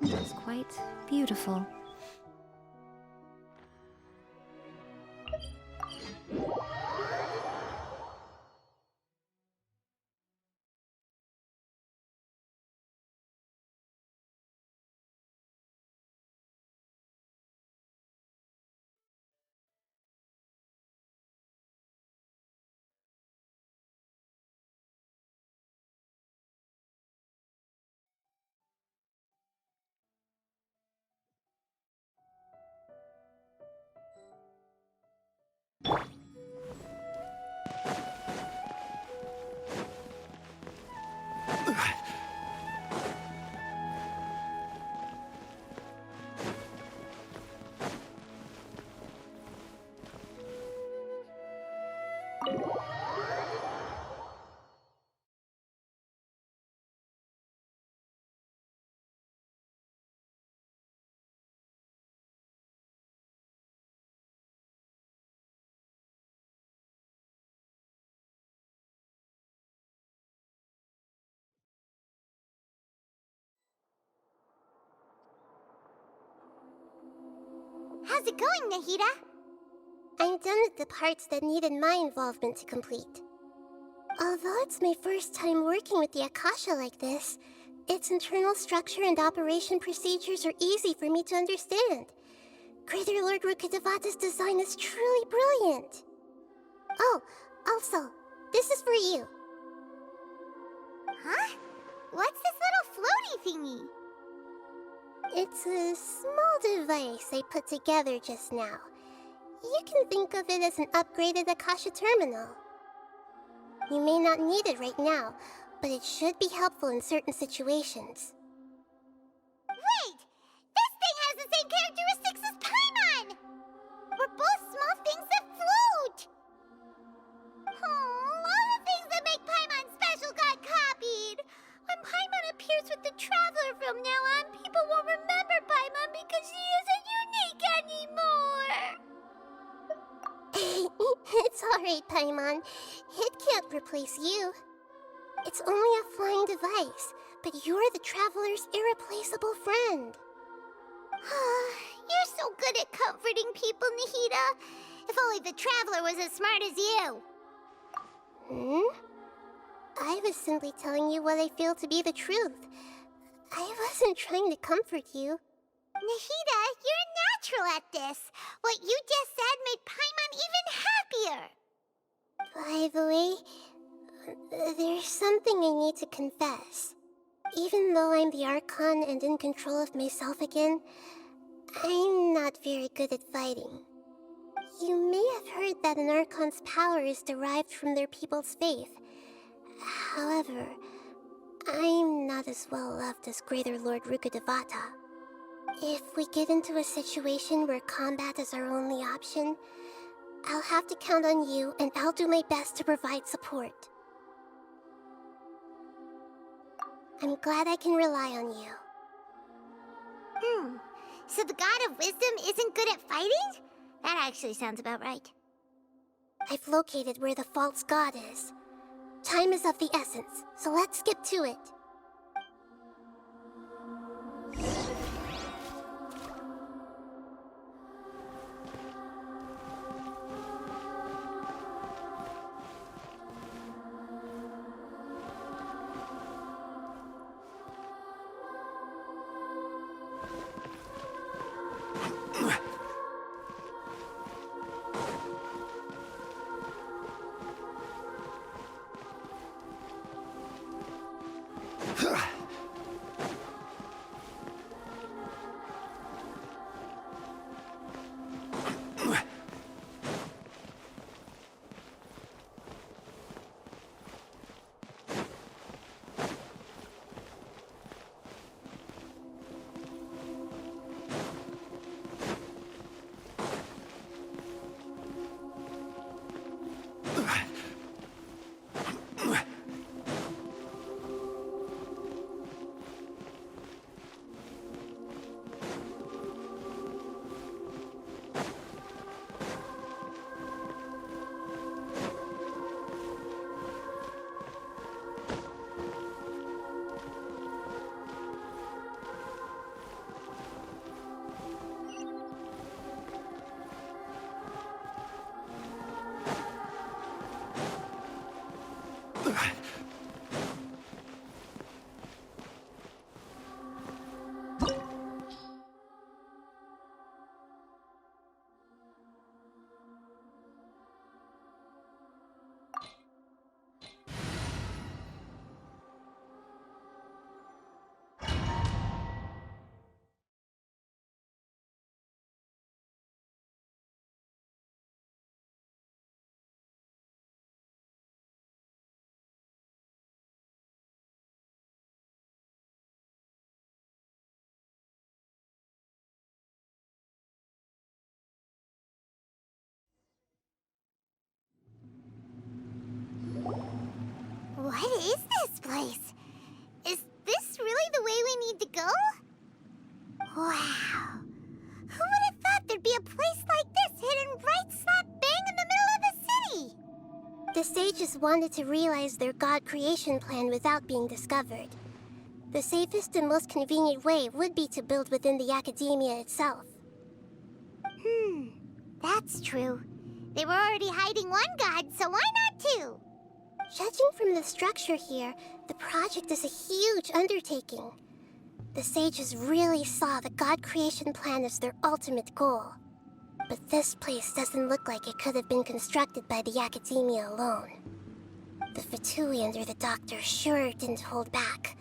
It was quite beautiful. How's it going, Nahida? I'm done with the parts that needed my involvement to complete. Although it's my first time working with the Akasha like this, its internal structure and operation procedures are easy for me to understand. Greater Lord Rukkhadevata's design is truly brilliant. Oh, also, this is for you. Huh? What's this little floaty thingy? It's a small device I put together just now. You can think of it as an upgraded Akasha terminal. You may not need it right now, but it should be helpful in certain situations. Wait! This thing has the same characteristics as Paimon! We're both small things that float! Oh, all the things that make Paimon special got copied! When Paimon appears with the Traveler from now on, people won't remember Paimon because she isn't unique anymore! It's alright, Paimon. It can't replace you. It's only a flying device, but you're the Traveler's irreplaceable friend. You're so good at comforting people, Nahida. If only the Traveler was as smart as you. I was simply telling you what I feel to be the truth. I wasn't trying to comfort you. Nahida, you're natural at this. What you just said made Paimon even happier. By the way, there's something I need to confess. Even though I'm the Archon and in control of myself again, I'm not very good at fighting. You may have heard that an Archon's power is derived from their people's faith. However, I'm not as well loved as Greater Lord Rukkhadevata. If we get into a situation where combat is our only option, I'll have to count on you, and I'll do my best to provide support. I'm glad I can rely on you. So the God of Wisdom isn't good at fighting? That actually sounds about right. I've located where the false god is. Time is of the essence, so let's skip to it. place. Is this really the way we need to go? Wow. Who would have thought there'd be a place like this hidden right slap bang in the middle of the city? The sages wanted to realize their god creation plan without being discovered. The safest and most convenient way would be to build within the academia itself. That's true. They were already hiding one god, so why not two? Judging from the structure here, the project is a huge undertaking. The sages really saw the god creation plan as their ultimate goal. But this place doesn't look like it could have been constructed by the academia alone. The Fatui under the doctor sure didn't hold back.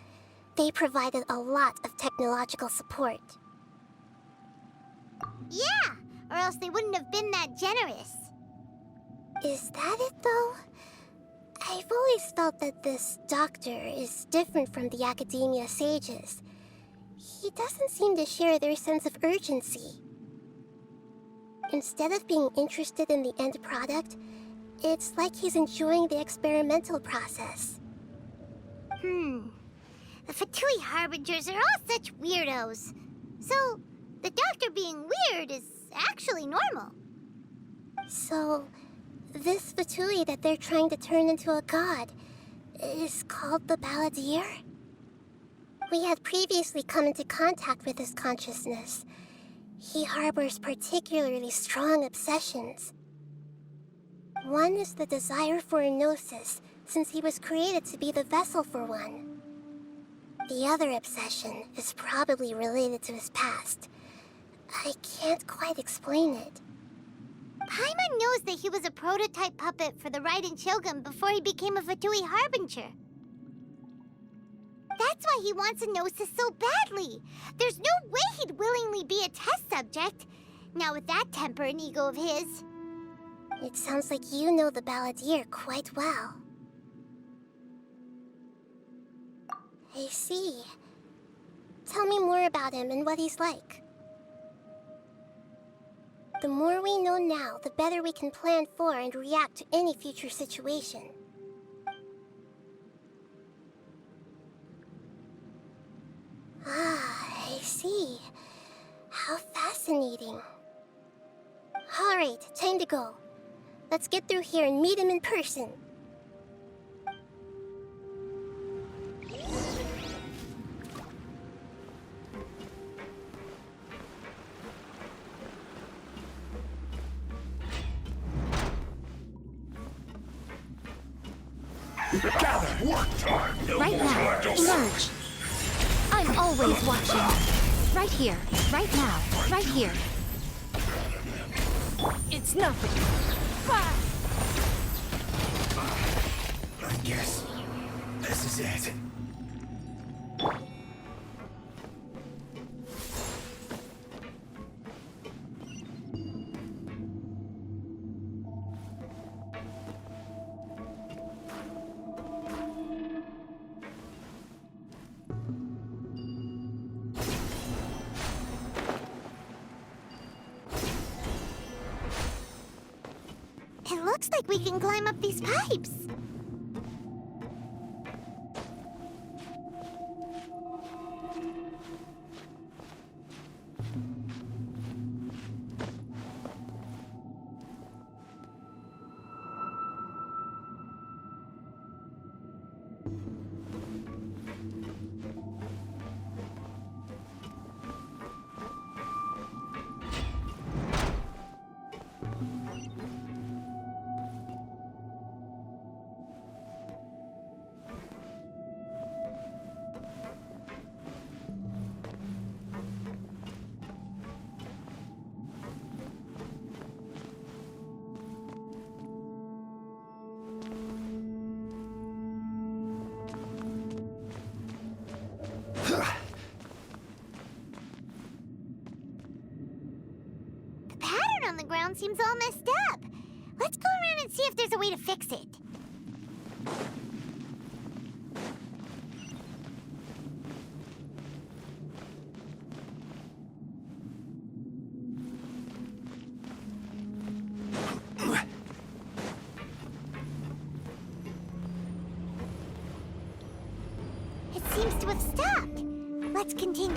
They provided a lot of technological support. Yeah, or else they wouldn't have been that generous. Is that it, though? I've always felt that this doctor is different from the academia sages. He doesn't seem to share their sense of urgency. Instead of being interested in the end product, it's like he's enjoying the experimental process. The Fatui Harbingers are all such weirdos. So, the doctor being weird is actually normal. So, this Fatui that they're trying to turn into a god is called the Balladeer? We had previously come into contact with his consciousness. He harbors particularly strong obsessions. One is the desire for a gnosis, since he was created to be the vessel for one. The other obsession is probably related to his past. I can't quite explain it. Paimon knows that he was a prototype puppet for the Raiden Shogun before he became a Fatui Harbinger. That's why he wants a gnosis so badly. There's no way he'd willingly be a test subject. Now with that temper and ego of his. It sounds like you know the Balladeer quite well. I see. Tell me more about him and what he's like. The more we know now, the better we can plan for and react to any future situation. Ah, I see. How fascinating. Alright, time to go. Let's get through here and meet him in person. Gather! Work time! Right now, emerge. I'm always watching. Right here, right now, right here. It's nothing. I guess this is it. It looks like we can climb up these pipes. The ground seems all messed up. Let's go around and see if there's a way to fix it. was stuck. Let's continue.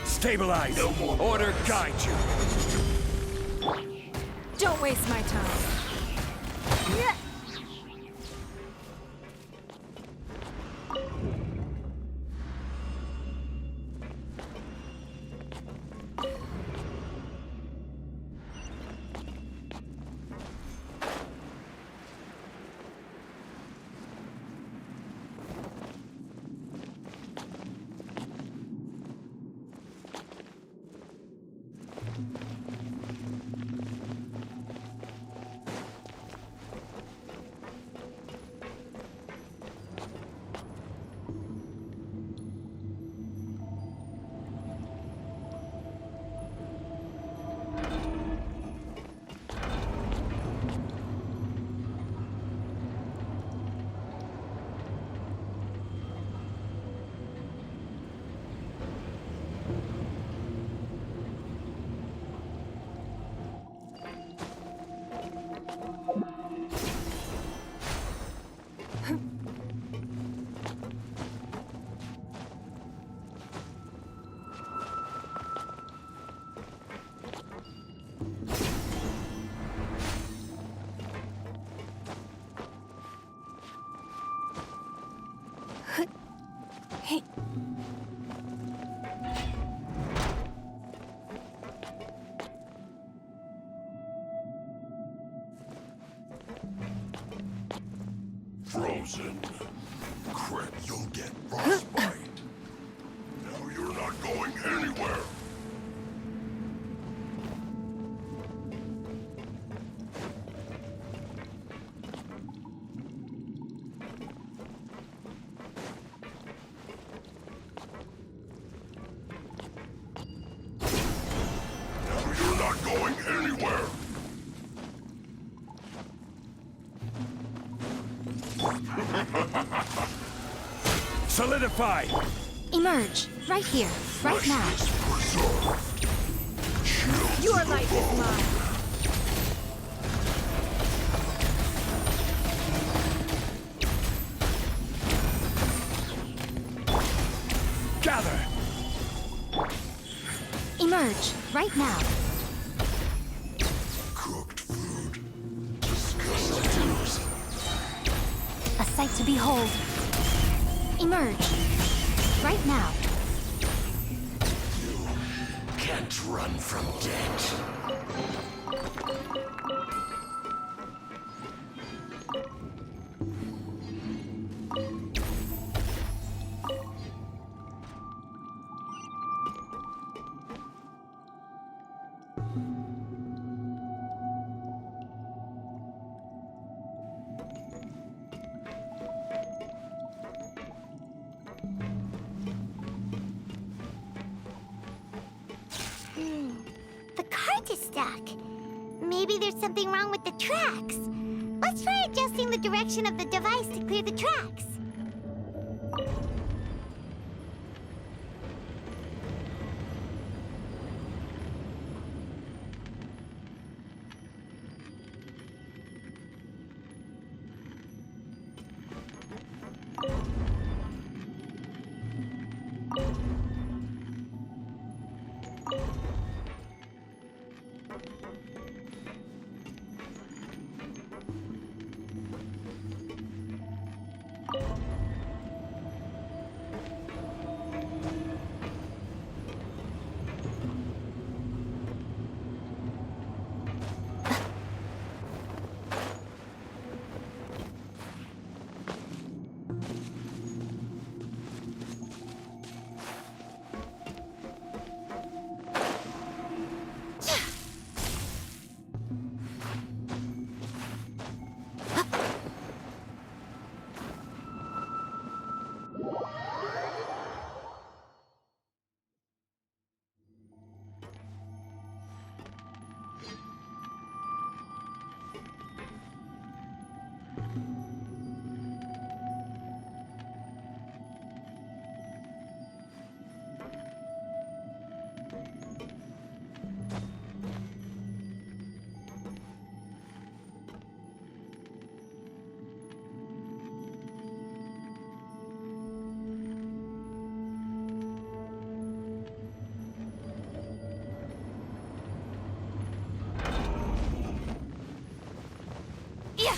Stabilize! No more. Order guide you! Don't waste my time. Hey. Frozen. Crit, you'll get frostbite. Now you're not going anywhere. Now you're not going anywhere. Solidify! Emerge. Right here. Right now. Your life is mine. Gather! Emerge. Right now. Cooked food. Disgusting. A sight to behold. Emerge. Right now. You can't run from death. The cart is stuck. Maybe there's something wrong with the tracks. Let's try adjusting the direction of the device to clear the tracks. Yeah.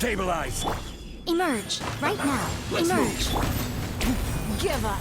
Stabilize! Emerge. Right now. Emerge. Give up.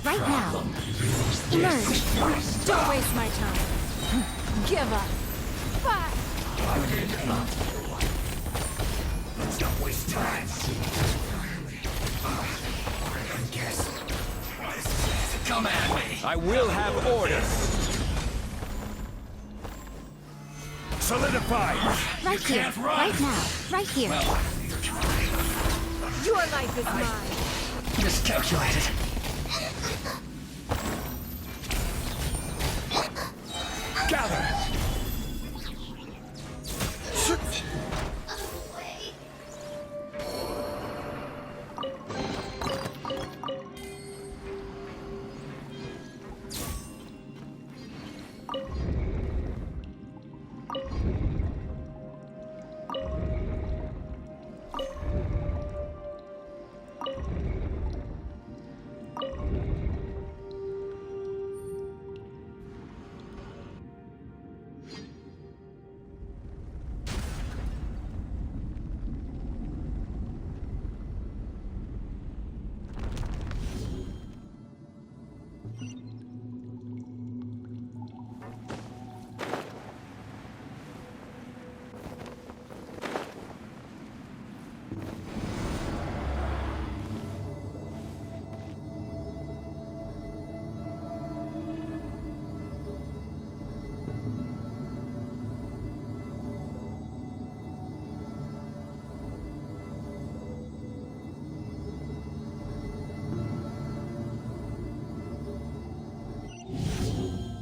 Right now. Emerge. Don't waste my time. Give up. Fire. Let's not waste time. I guess. Come at me. I will have order. Solidify. Right here. Right now. Right here. Your life is mine. Miscalculated. Gather.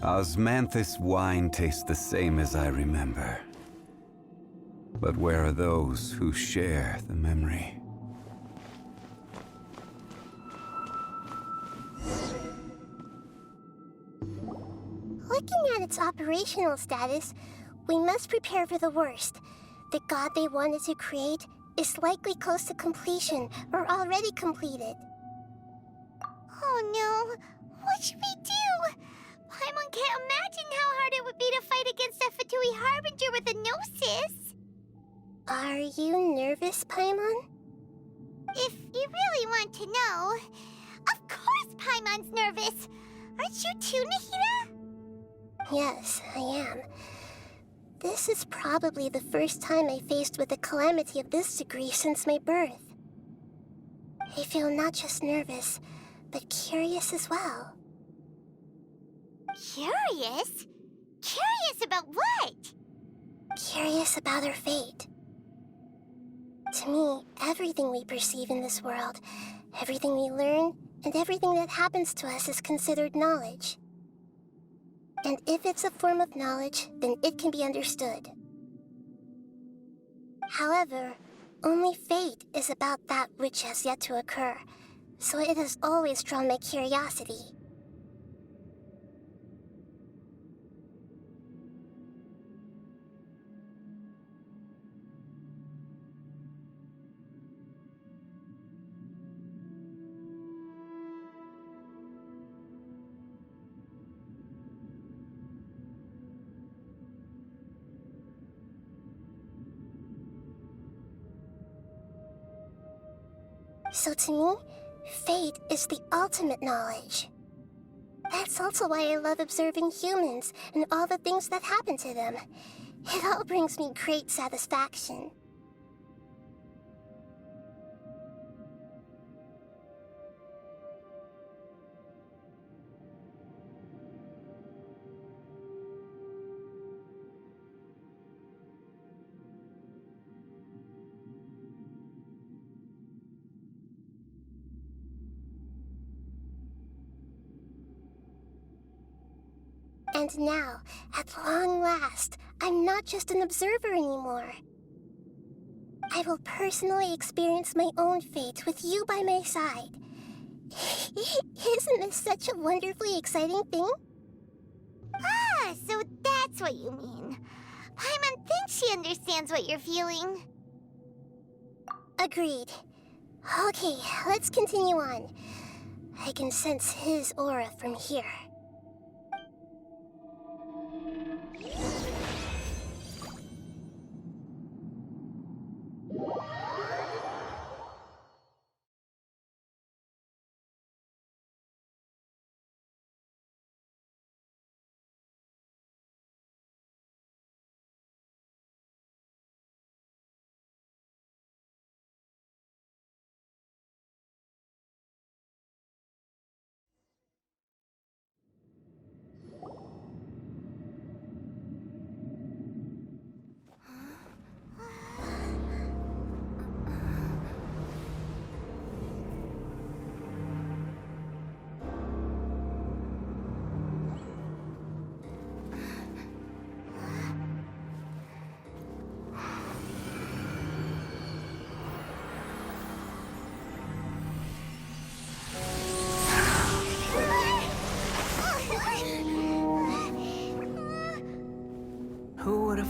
Osmanthus wine tastes the same as I remember. But where are those who share the memory? Looking at its operational status, we must prepare for the worst. The god they wanted to create is likely close to completion or already completed. Oh no! What should we do? Paimon can't imagine how hard it would be to fight against a Fatui Harbinger with a Gnosis. Are you nervous, Paimon? If you really want to know, of course Paimon's nervous! Aren't you too, Nahida? Yes, I am. This is probably the first time I faced with a calamity of this degree since my birth. I feel not just nervous, but curious as well. Curious? Curious about what? Curious about our fate. To me, everything we perceive in this world, everything we learn, and everything that happens to us is considered knowledge. And if it's a form of knowledge, then it can be understood. However, only fate is about that which has yet to occur, so it has always drawn my curiosity. So to me, fate is the ultimate knowledge. That's also why I love observing humans and all the things that happen to them. It all brings me great satisfaction. And now, at long last, I'm not just an observer anymore. I will personally experience my own fate with you by my side. Isn't this such a wonderfully exciting thing? Ah, so that's what you mean. Paimon thinks she understands what you're feeling. Agreed. Okay, let's continue on. I can sense his aura from here.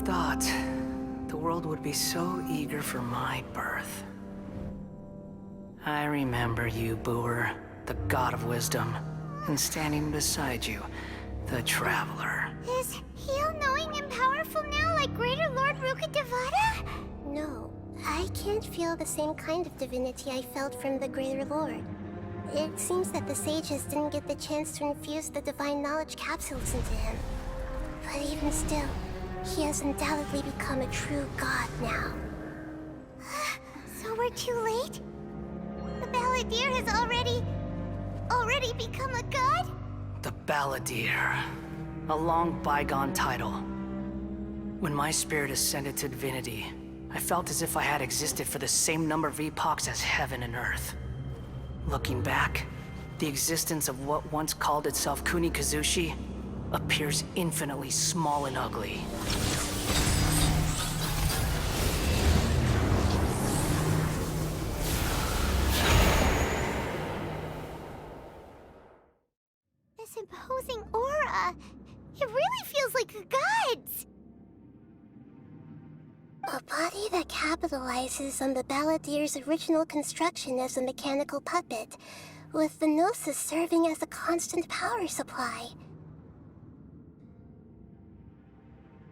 thought the world would be so eager for my birth. I remember you, Booer, the god of wisdom, and standing beside you, the traveler. Is he all-knowing and powerful now like Greater Lord Rukkhadevata? No, I can't feel the same kind of divinity I felt from the Greater Lord. It seems that the sages didn't get the chance to infuse the divine knowledge capsules into him. But even still, he has undoubtedly become a true god now. So we're too late? The Balladeer has already become a god? The Balladeer. A long bygone title. When my spirit ascended to divinity, I felt as if I had existed for the same number of epochs as heaven and earth. Looking back, the existence of what once called itself Kunikazushi appears infinitely small and ugly. This imposing aura, it really feels like the gods! A body that capitalizes on the Balladeer's original construction as a mechanical puppet, with the Gnosis serving as a constant power supply.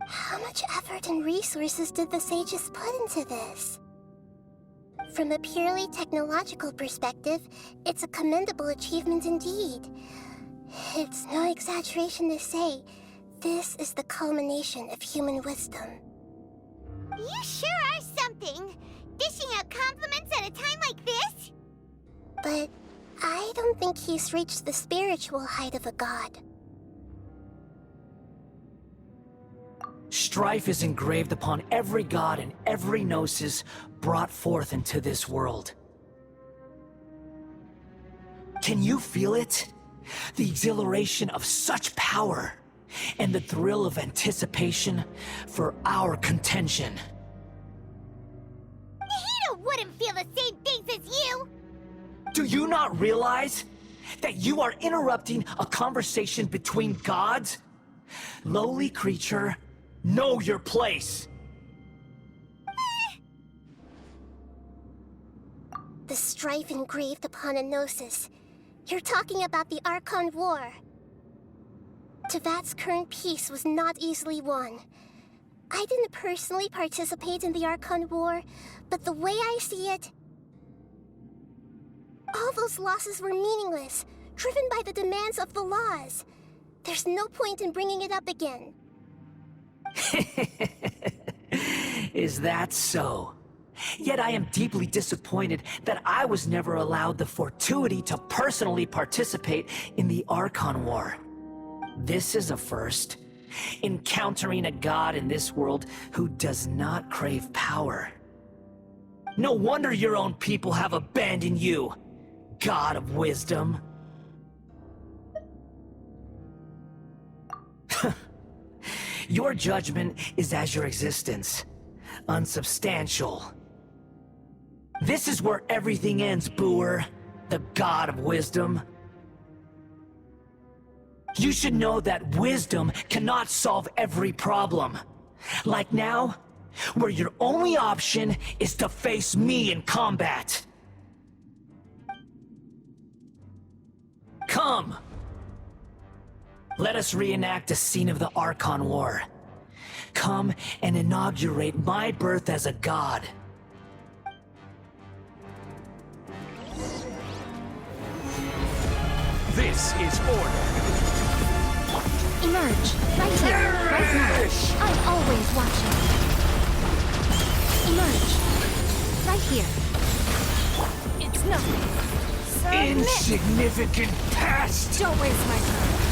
How much effort and resources did the sages put into this? From a purely technological perspective, it's a commendable achievement indeed. It's no exaggeration to say, this is the culmination of human wisdom. You sure are something! Dishing out compliments at a time like this? But I don't think he's reached the spiritual height of a god. Strife is engraved upon every god and every gnosis brought forth into this world. Can you feel it? The exhilaration of such power, and the thrill of anticipation for our contention. Nahida wouldn't feel the same things as you! Do you not realize that you are interrupting a conversation between gods? Lowly creature, know your place! The strife engraved upon a gnosis. You're talking about the Archon War. Tevat's current peace was not easily won. I didn't personally participate in the Archon War, but the way I see it, all those losses were meaningless, driven by the demands of the laws. There's no point in bringing it up again. Is that so? Yet I am deeply disappointed that I was never allowed the fortuity to personally participate in the Archon War. This is a first. Encountering a god in this world who does not crave power. No wonder your own people have abandoned you, god of wisdom. Your judgment is as your existence, unsubstantial. This is where everything ends, Booer, the god of wisdom. You should know that wisdom cannot solve every problem. Like now, where your only option is to face me in combat. Come! Let us reenact a scene of the Archon War. Come and inaugurate my birth as a god. This is order. Emerge. Right here. Right now. I'm always watching. Emerge. Right here. It's nothing. Submit. Insignificant pest! Don't waste my time.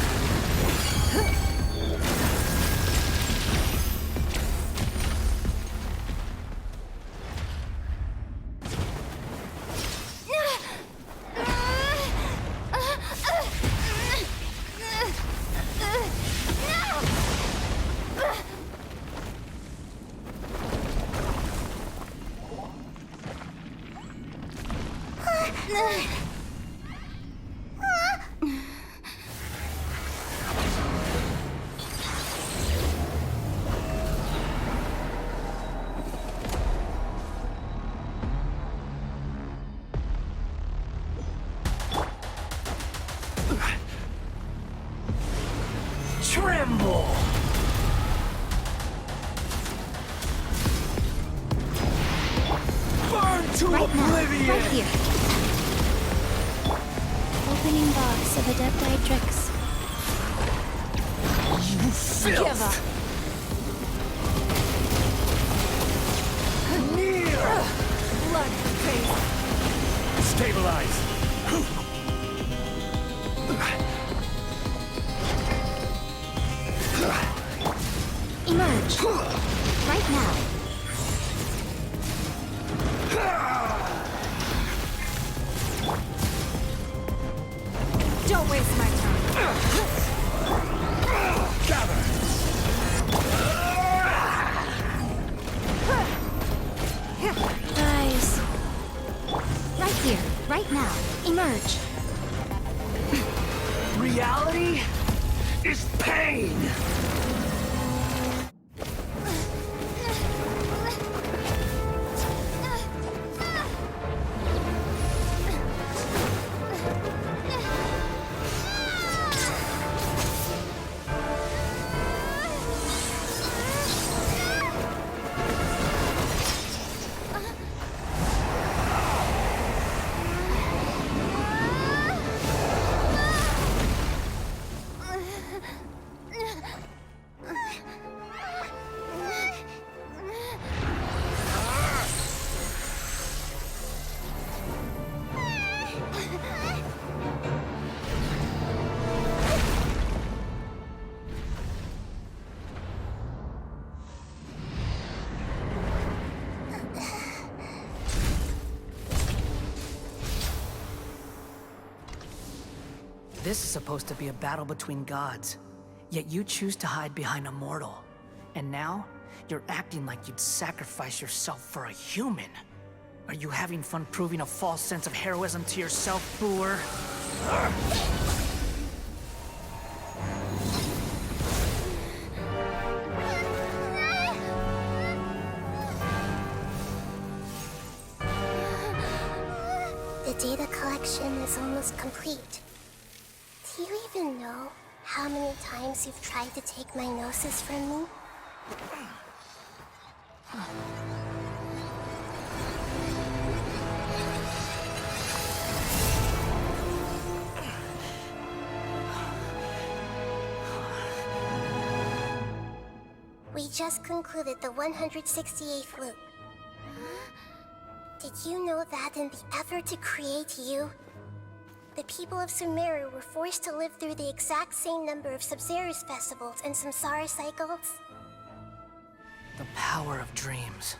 Tremble! Burn to Right now, oblivion! right here. Opening box of Adepti Tricks. You filth! Give up. Near! Blood face. Stabilize. Emerge. Right now. Don't waste my time. Gather. Guys. Right here. Right now. Emerge. Reality is pain! This is supposed to be a battle between gods, yet you choose to hide behind a mortal. And now, you're acting like you'd sacrifice yourself for a human. Are you having fun proving a false sense of heroism to yourself, Booer? The data collection is almost complete. Do you even know how many times you've tried to take my gnosis from me? We just concluded the 168th loop. Did you know that in the effort to create you, the people of Sumeru were forced to live through the exact same number of Sub-Zerus festivals and Samsara cycles? The power of dreams.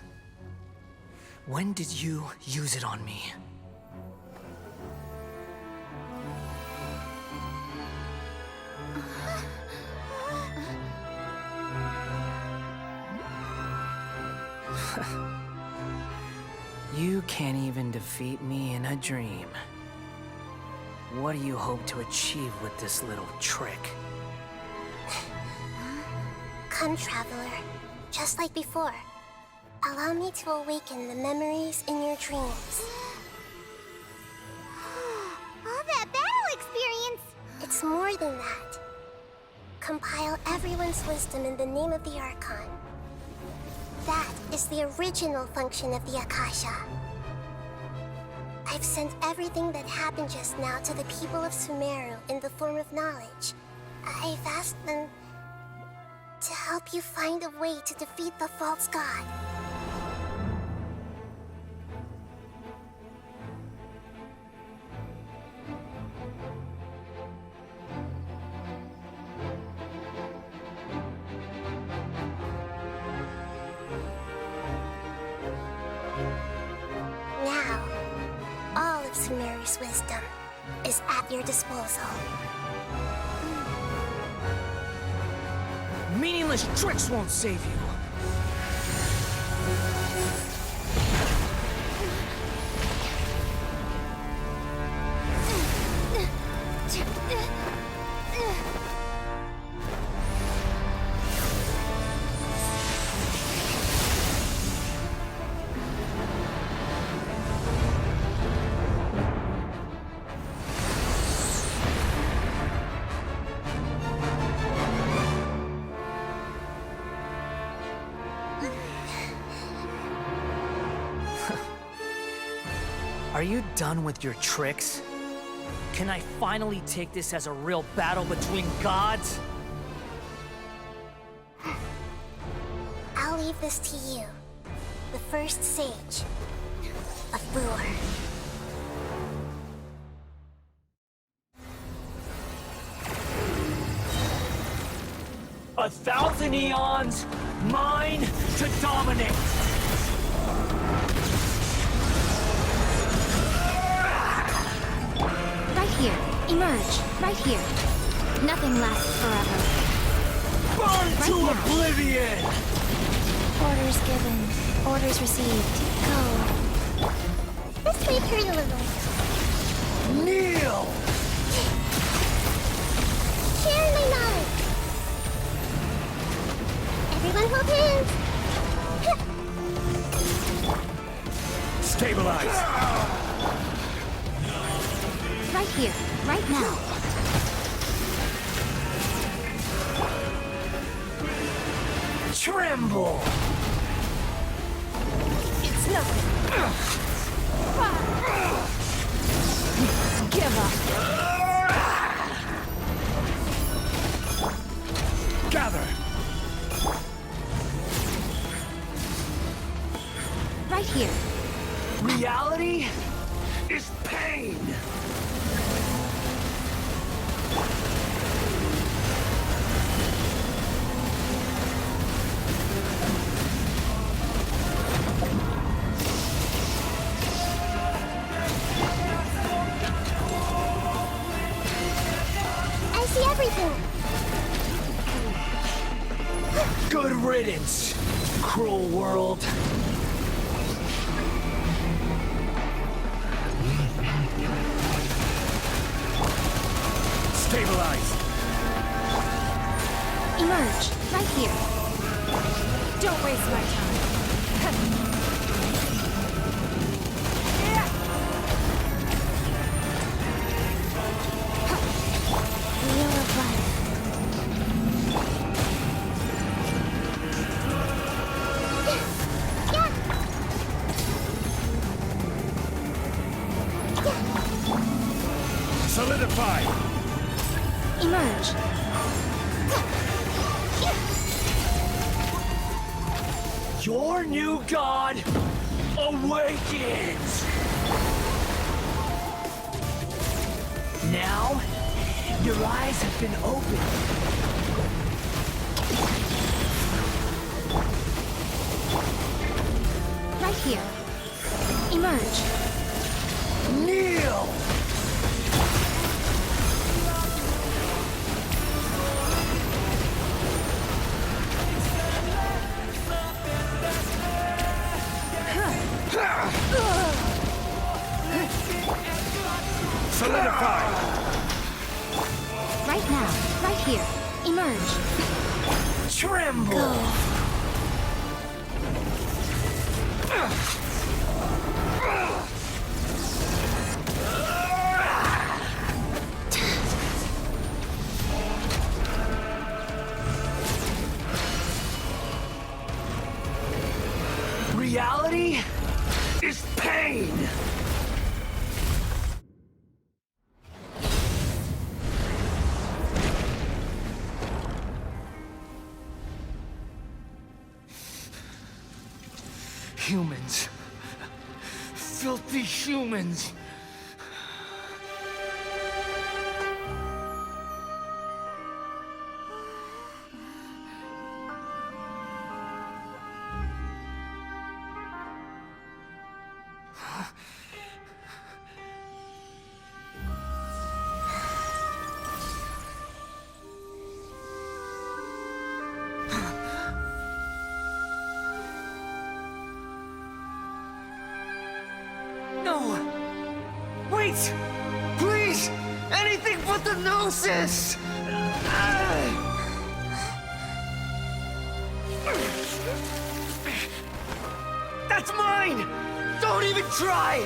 When did you use it on me? You can't even defeat me in a dream. What do you hope to achieve with this little trick? Come, Traveler. Just like before. Allow me to awaken the memories in your dreams. All that battle experience! It's more than that. Compile everyone's wisdom in the name of the Archon. That is the original function of the Akasha. I've sent everything that happened just now to the people of Sumeru in the form of knowledge. I've asked them to help you find a way to defeat the false god. Now, all of Sumeru's wisdom is at your disposal. Meaningless tricks won't save you. Are you done with your tricks? Can I finally take this as a real battle between gods? I'll leave this to you. The first sage of Lure. A thousand eons, mine to dominate! Right here. Emerge. Right here. Nothing lasts forever. Burn Right to now. oblivion! Orders given. Orders received. Go. This may hurt a little. Kneel! Share my knowledge. Everyone hold hands. Stabilize. Right here. Right now. Tremble! It's nothing. Give up. Gather. Right here. Reality is pain! I see everything. Good riddance, cruel world. Stabilize. Emerge. Right here. Don't waste my time. Wheel of life. Solidify. Emerge. Your new god awakens! Now, your eyes have been opened. Right here. Emerge. Kneel! Solidify. Right now. Right here. Emerge. Tremble! Reality is pain! Humans. Filthy humans. No! Wait! Please! Anything but the Gnosis! That's mine! Don't even try!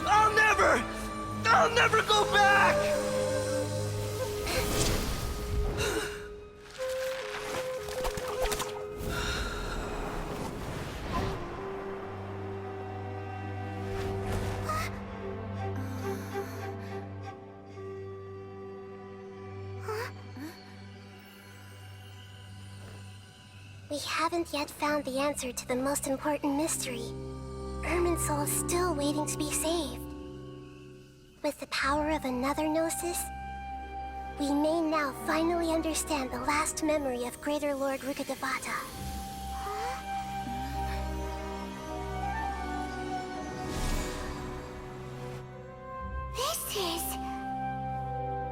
I'll never go back! We haven't yet found the answer to the most important mystery. Irminsul is still waiting to be saved. With the power of another Gnosis, we may now finally understand the last memory of Greater Lord Rukkhadevata. This is...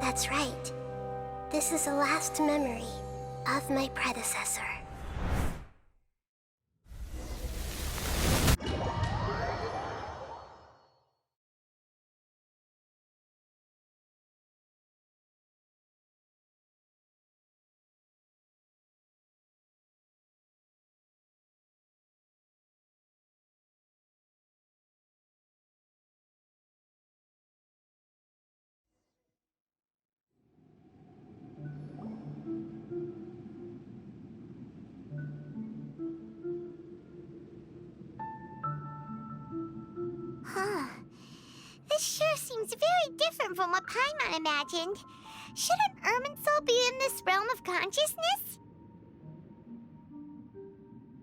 That's right. This is the last memory of my predecessor. Huh. This sure seems very different from what Paimon imagined. Shouldn't Irminsul be in this realm of consciousness?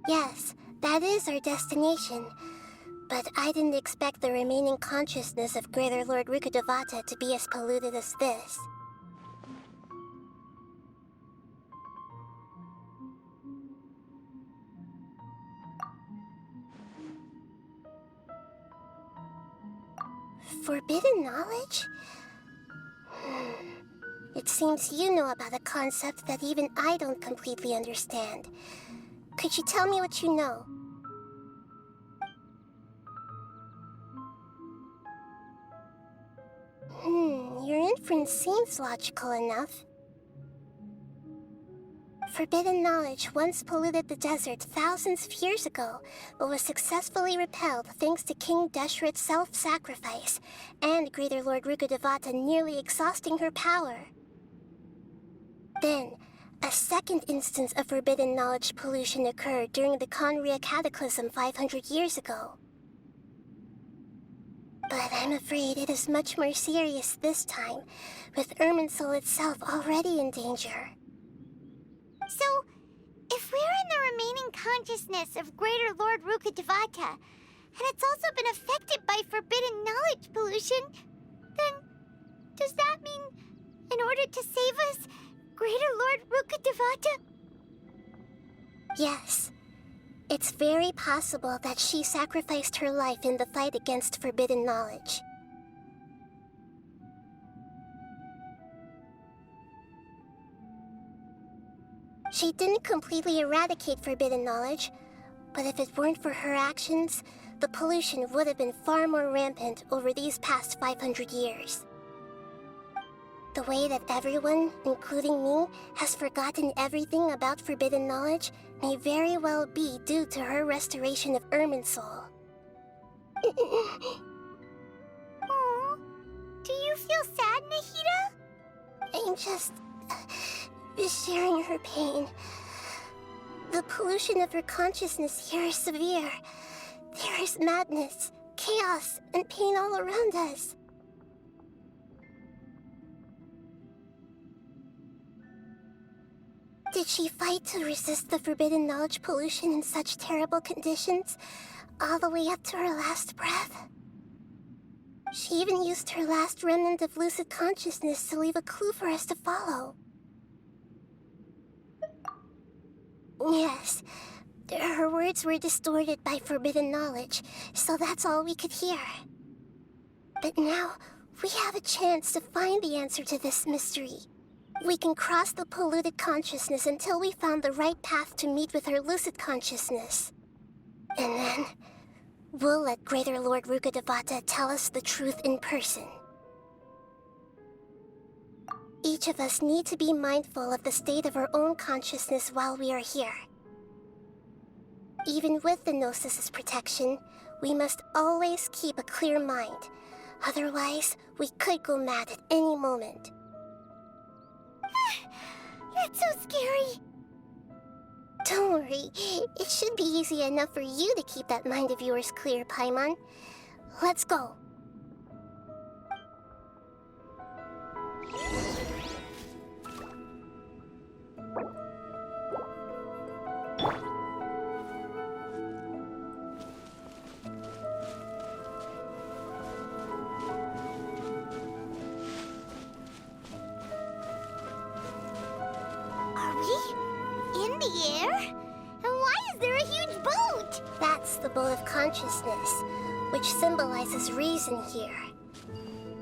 Yes, that is our destination. But I didn't expect the remaining consciousness of Greater Lord Rukkhadevata to be as polluted as this. Forbidden knowledge? It seems you know about a concept that even I don't completely understand. Could you tell me what you know? Your inference seems logical enough. Forbidden knowledge once polluted the desert thousands of years ago, but was successfully repelled thanks to King Deshret's self-sacrifice, and Greater Lord Rukkhadevata nearly exhausting her power. Then, a second instance of forbidden knowledge pollution occurred during the Conria Cataclysm 500 years ago. But I'm afraid it is much more serious this time, with Irminsul itself already in danger. So, if we're in the remaining consciousness of Greater Lord Rukkhadevata, and it's also been affected by forbidden knowledge pollution, then does that mean, in order to save us, Greater Lord Rukkhadevata? Yes. It's very possible that she sacrificed her life in the fight against forbidden knowledge. She didn't completely eradicate forbidden knowledge, but if it weren't for her actions, the pollution would have been far more rampant over these past 500 years. The way that everyone, including me, has forgotten everything about forbidden knowledge may very well be due to her restoration of Irminsul. Aw, do you feel sad, Nahida? I'm just sharing her pain. The pollution of her consciousness here is severe. There is madness, chaos, and pain all around us. Did she fight to resist the forbidden knowledge pollution in such terrible conditions, all the way up to her last breath? She even used her last remnant of lucid consciousness to leave a clue for us to follow. Yes, her words were distorted by forbidden knowledge, so that's all we could hear. But now, we have a chance to find the answer to this mystery. We can cross the polluted consciousness until we found the right path to meet with her lucid consciousness. And then, we'll let Greater Lord Rukkhadevata tell us the truth in person. Each of us need to be mindful of the state of our own consciousness while we are here. Even with the Gnosis's protection, we must always keep a clear mind. Otherwise, we could go mad at any moment. That's so scary. Don't worry, it should be easy enough for you to keep that mind of yours clear, Paimon. Let's go. the air? And why is there a huge boat? That's the boat of consciousness, which symbolizes reason here.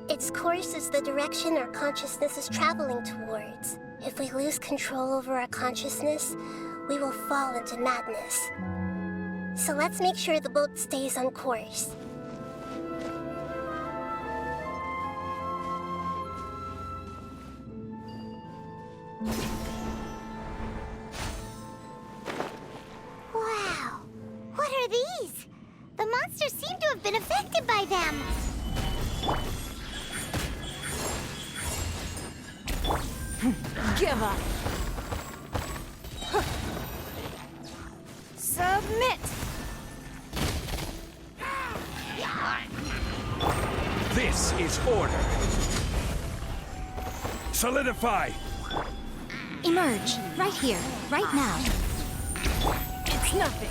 Its course is the direction our consciousness is traveling towards. If we lose control over our consciousness, we will fall into madness. So let's make sure the boat stays on course. Wow. What are these? The monsters seem to have been affected by them. Give up. Submit. This is order. Solidify. Emerge, right here, right now. It's nothing.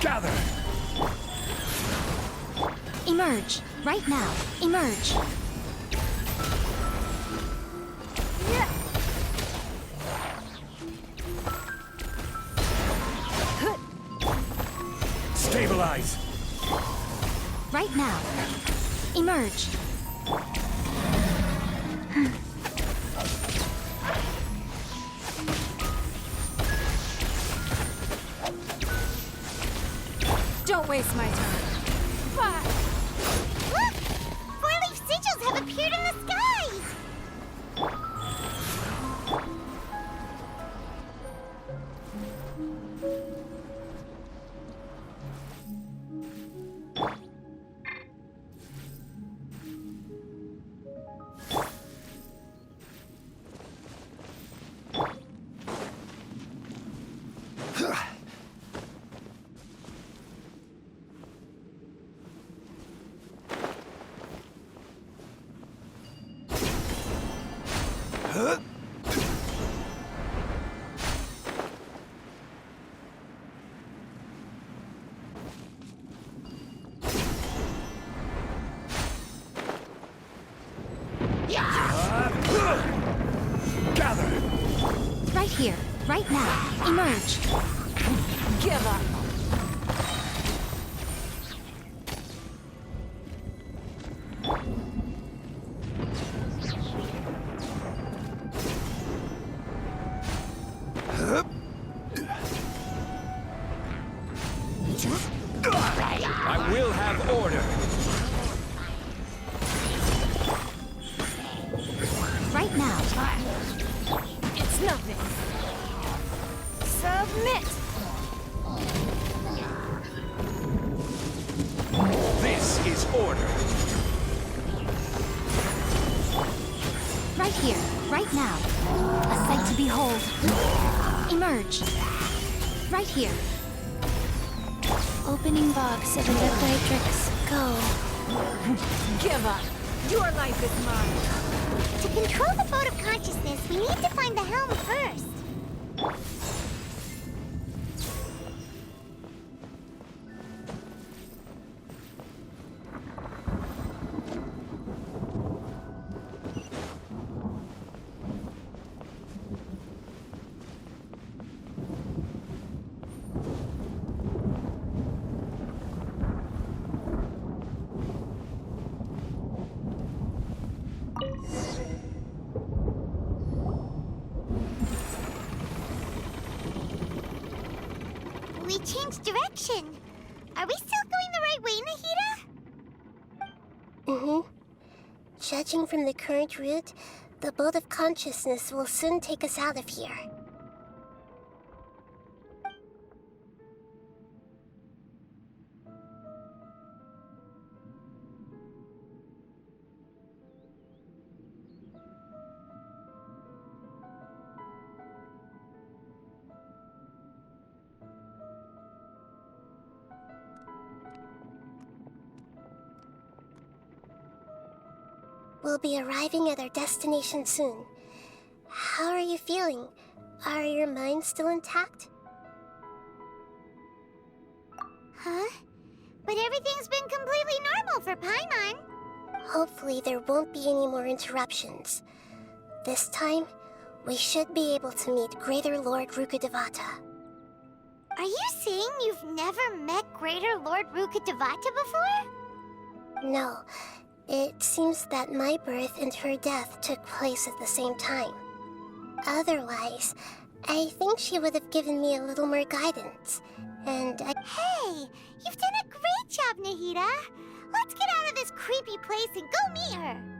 Gather. Emerge, right now. Emerge. Stabilize. Right now. Emerge. Don't waste my time. Fire. Look! Four-leaf sigils have appeared in the skies! Gather. Right here, right now. Emerge. Give up. I will have order. Right now. It's nothing. Submit. This is order. Right here, right now. A sight to behold. Emerge. Right here. Opening box of Electrics. Go. Give up. Your life is mine. To control the boat of consciousness, we need to find the helm first. we changed direction. Are we still going the right way, Nahida? Mm-hmm. Judging from the current route, the boat of consciousness will soon take us out of here. We'll be arriving at our destination soon. How are you feeling? Are your minds still intact? Huh? But everything's been completely normal for Paimon. Hopefully there won't be any more interruptions. This time, we should be able to meet Greater Lord Rukkhadevata. Are you saying you've never met Greater Lord Rukkhadevata before? No, it seems that my birth and her death took place at the same time. Otherwise, I think she would have given me a little more guidance, and Hey, you've done a great job, Nahida. Let's get out of this creepy place and go meet her.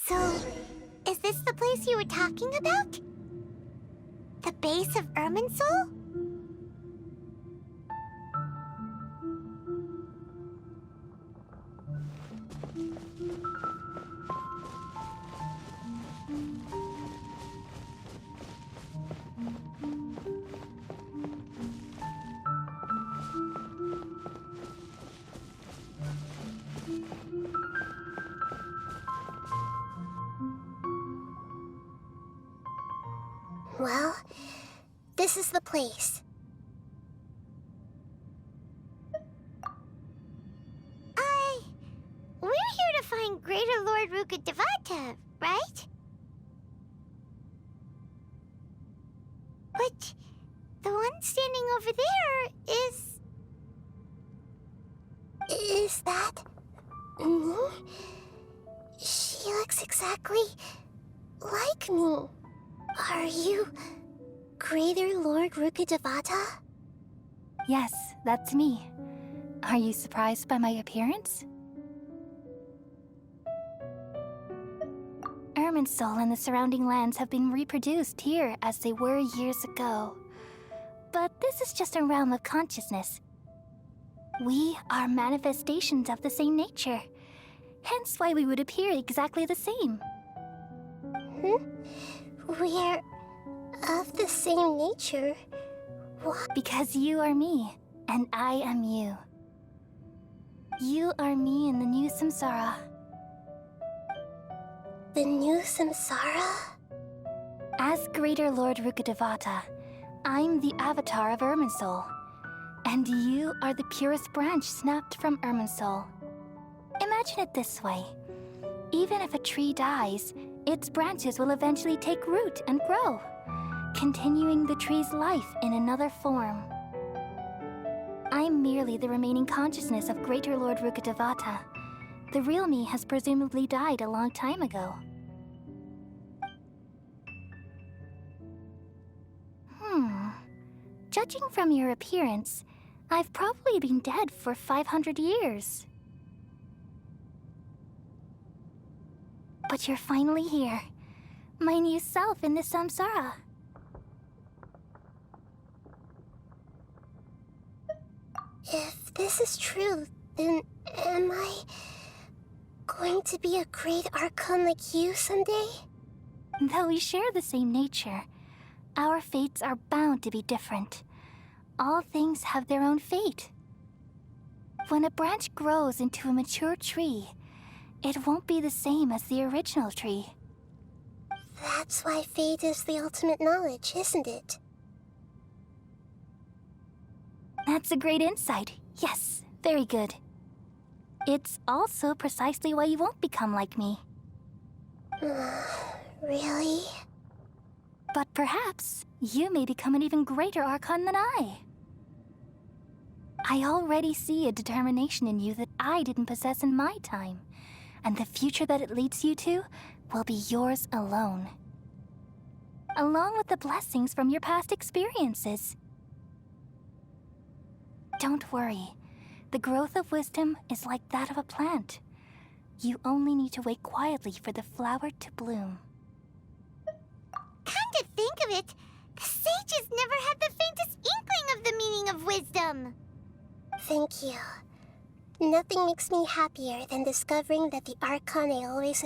So, is this the place you were talking about? The base of Irminsul? well, this is the place. We're here to find Greater Lord Rukkhadevata, right? But the one standing over there is... Is that me? She looks exactly like me. Are you Greater Lord Rukkhadevata? Yes, that's me. Are you surprised by my appearance? Irminsul and the surrounding lands have been reproduced here as they were years ago. But this is just a realm of consciousness. We are manifestations of the same nature, hence why we would appear exactly the same. We're of the same nature. What? Because you are me, and I am you. You are me in the new samsara. The new samsara? As Greater Lord Rukkhadevata, I'm the avatar of Irminsul, and you are the purest branch snapped from Irminsul. Imagine it this way. Even if a tree dies, its branches will eventually take root and grow, continuing the tree's life in another form. I'm merely the remaining consciousness of Greater Lord Rukkhadevata. The real me has presumably died a long time ago. Judging from your appearance, I've probably been dead for 500 years. But you're finally here. My new self in the samsara. If this is true, then am I going to be a great Archon like you someday? Though we share the same nature, our fates are bound to be different. All things have their own fate. When a branch grows into a mature tree, it won't be the same as the original tree. That's why fate is the ultimate knowledge, isn't it? That's a great insight. Yes, very good. It's also precisely why you won't become like me. Really? But perhaps you may become an even greater Archon than I. I already see a determination in you that I didn't possess in my time, and the future that it leads you to will be yours alone. Along with the blessings from your past experiences. Don't worry. The growth of wisdom is like that of a plant. You only need to wait quietly for the flower to bloom. Come to think of it, the sages never had the faintest inkling of the meaning of wisdom. Thank you. Nothing makes me happier than discovering that the Archon I always